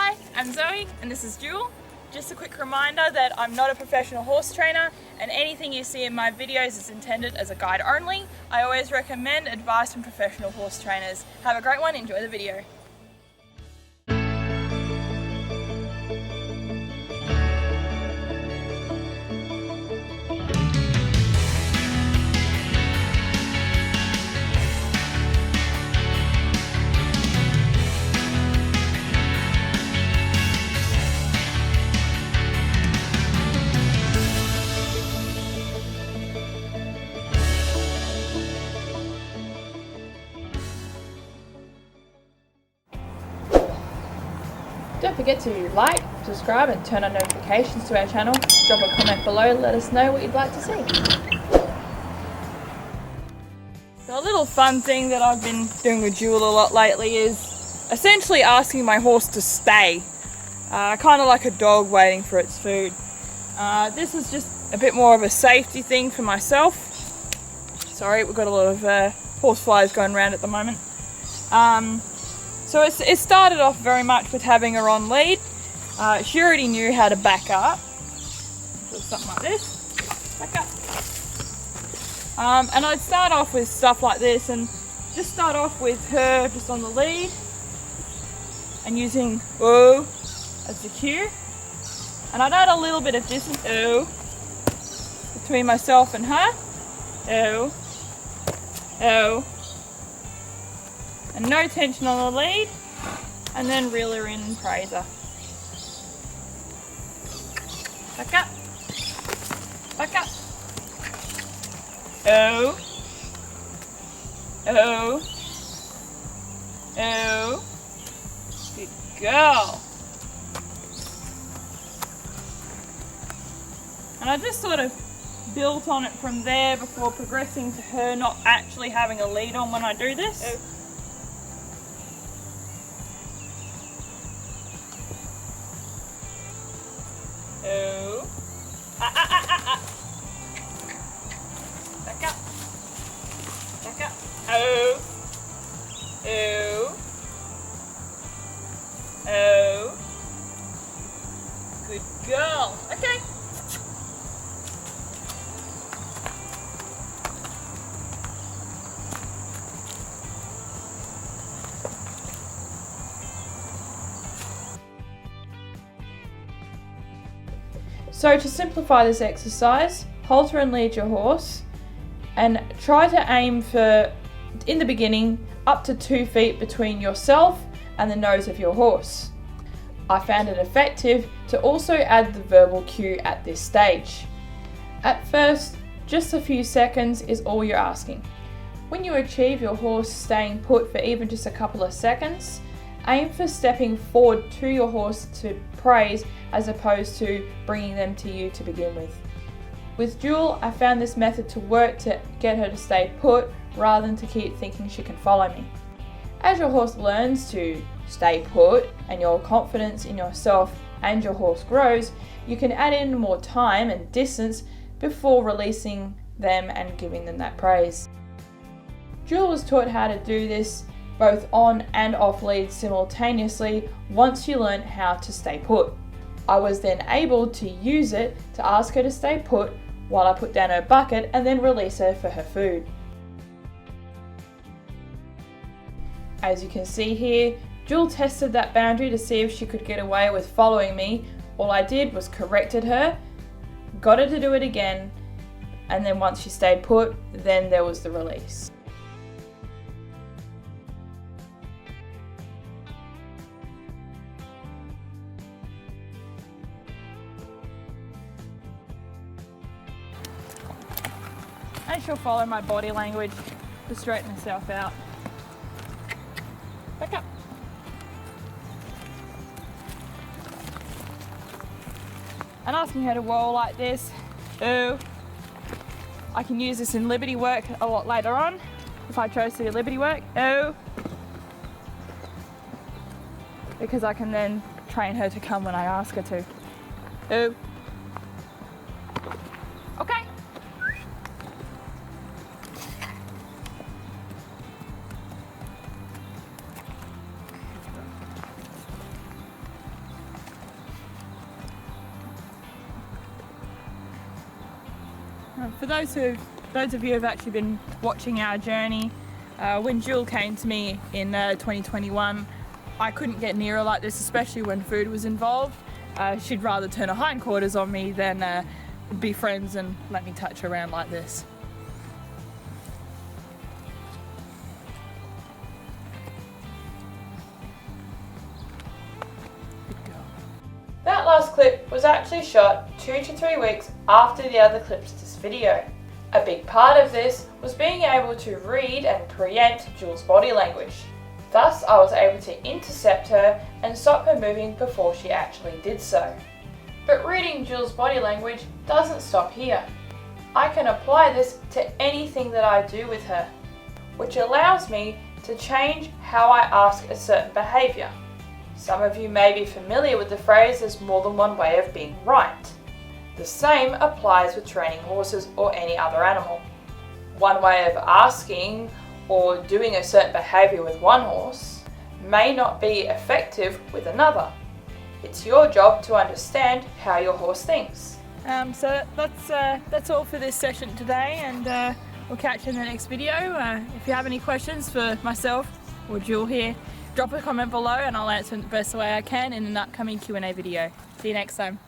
Hi, I'm Zoe and this is Jewel. Just a quick reminder that I'm not a professional horse trainer and anything you see in my videos is intended as a guide only. I always recommend advice from professional horse trainers. Have a great one, enjoy the video. Don't forget to like, subscribe and turn on notifications to our channel. Drop a comment below, let us know what you'd like to see. So a little fun thing that I've been doing with Jewel a lot lately is essentially asking my horse to stay. Kind of like a dog waiting for its food. This is just a bit more of a safety thing for myself. Sorry, we've got a lot of horse flies going around at the moment. So it started off very much with having her on lead. She already knew how to back up. So something like this, back up. And I'd start off with stuff like this and just start off with her just on the lead and using "oh" as the cue. And I'd add a little bit of distance, "oh," between myself and her, "oh, oh." And no tension on the lead, and then reel her in and praise her. Back up, back up. Oh, oh, oh. Good girl. And I just sort of built on it from there before progressing to her not actually having a lead on when I do this. Oh. Oh. Back up. Back up. Oh. Oh. Oh. Good girl. Okay. So to simplify this exercise, halter and lead your horse and try to aim for, in the beginning, up to 2 feet between yourself and the nose of your horse. I found it effective to also add the verbal cue at this stage. At first, just a few seconds is all you're asking. When you achieve your horse staying put for even just a couple of seconds, aim for stepping forward to your horse to praise as opposed to bringing them to you to begin with. With Jewel, I found this method to work to get her to stay put rather than to keep thinking she can follow me. As your horse learns to stay put and your confidence in yourself and your horse grows, you can add in more time and distance before releasing them and giving them that praise. Jewel was taught how to do this both on and off lead simultaneously once she learned how to stay put. I was then able to use it to ask her to stay put while I put down her bucket and then release her for her food. As you can see here, Jewel tested that boundary to see if she could get away with following me. All I did was corrected her, got her to do it again, and then once she stayed put, then there was the release. And she'll follow my body language to straighten herself out. Back up. And asking her to roll like this. Ooh. I can use this in liberty work a lot later on if I chose to do liberty work. Ooh. Because I can then train her to come when I ask her to. Ooh. Okay. For those of you who have actually been watching our journey, when Jill came to me in 2021, I couldn't get near her like this, especially when food was involved. She'd rather turn her hindquarters on me than be friends and let me touch her around like this. That last clip was actually shot 2 to 3 weeks after the other clips of this video. A big part of this was being able to read and preempt Jill's body language. Thus, I was able to intercept her and stop her moving before she actually did so. But reading Jill's body language doesn't stop here. I can apply this to anything that I do with her, which allows me to change how I ask a certain behaviour. Some of you may be familiar with the phrase "there's more than one way of being right." The same applies with training horses or any other animal. One way of asking or doing a certain behaviour with one horse may not be effective with another. It's your job to understand how your horse thinks. So that's all for this session today, and we'll catch you in the next video. If you have any questions for myself or Jill here, drop a comment below and I'll answer it the best way I can in an upcoming Q&A video. See you next time.